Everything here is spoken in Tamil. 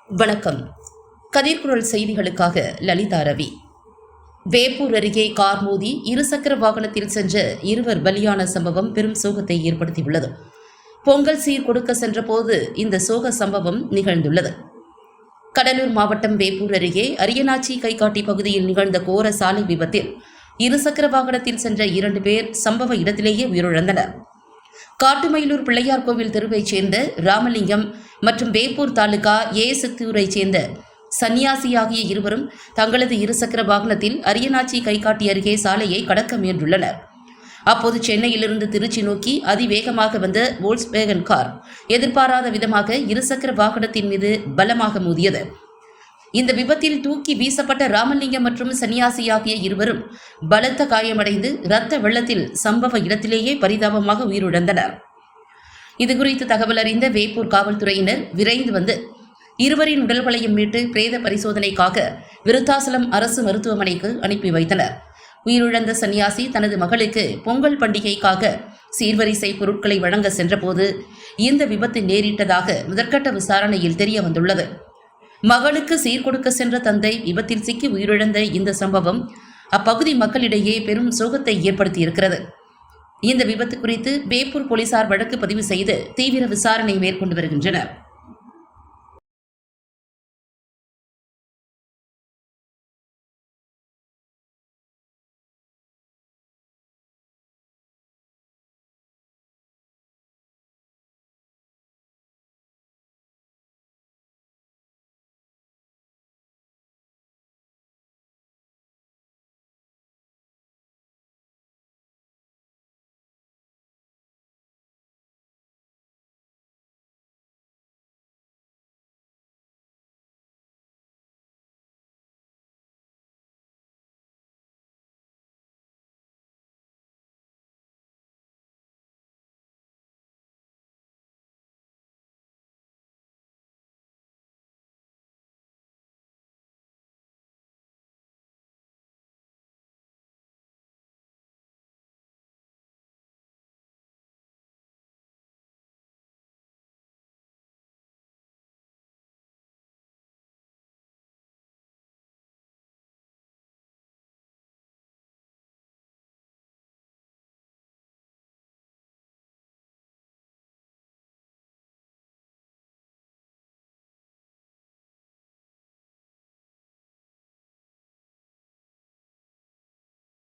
வணக்கம். கதிர்குரல் செய்திகளுக்காக லலிதா ரவி. வேப்பூர் அருகே கார் மோதி இருசக்கர வாகனத்தில் சென்ற இருவர் பலியான சம்பவம் பெரும் சோகத்தை ஏற்படுத்தியுள்ளது. பொங்கல் சீர் கொடுக்க சென்றபோது இந்த சோக சம்பவம் நிகழ்ந்துள்ளது. கடலூர் மாவட்டம் வேப்பூர் அருகே அரியநாச்சி கைகாட்டி பகுதியில் நிகழ்ந்த கோர சாலை விபத்தில் இருசக்கர வாகனத்தில் சென்ற 2 பேர் சம்பவ இடத்திலேயே உயிரிழந்தனர். காட்டுமயிலூர் பிள்ளையார் கோவில் தெருவைச் சேர்ந்த ராமலிங்கம் மற்றும் வேப்பூர் தாலுகா சித்தூரைச் சேர்ந்த சன்னியாசி ஆகிய இருவரும் தங்களது இருசக்கர வாகனத்தில் அரியநாச்சி கைகாட்டி அருகே சாலையை கடக்க முயன்றுள்ளனர். அப்போது சென்னையிலிருந்து திருச்சி நோக்கி அதிவேகமாக வந்த வோல்க்ஸ்வேகன் கார் எதிர்பாராத விதமாக இருசக்கர வாகனத்தின் மீது பலமாக மோதியது. இந்த விபத்தில் தூக்கி வீசப்பட்ட ராமலிங்கம் மற்றும் சன்னியாசி ஆகிய இருவரும் பலத்த காயமடைந்து இரத்த வெள்ளத்தில் சம்பவ இடத்திலேயே பரிதாபமாக உயிரிழந்தனர். இதுகுறித்து தகவல் அறிந்த வேப்பூர் காவல்துறையினர் விரைந்து வந்து இருவரின் உடல்களையும் மீட்டு பிரேத பரிசோதனைக்காக விருத்தாசலம் அரசு மருத்துவமனைக்கு அனுப்பி வைத்தனர். உயிரிழந்த சன்னியாசி தனது மகளுக்கு பொங்கல் பண்டிகைக்காக சீர்வரிசை பொருட்களை வழங்க சென்றபோது இந்த விபத்து நேரிட்டதாக முதற்கட்ட விசாரணையில் தெரிய வந்துள்ளது. மகளுக்கு சீர்கொடுக்க சென்ற தந்தை விபத்தில் சிக்கி உயிரிழந்த இந்த சம்பவம் அப்பகுதி மக்களிடையே பெரும் சோகத்தை ஏற்படுத்தியிருக்கிறது. இந்த விபத்து குறித்து வேப்பூர் போலீசார் வழக்கு பதிவு செய்து தீவிர விசாரணை மேற்கொண்டு வருகின்றனர்.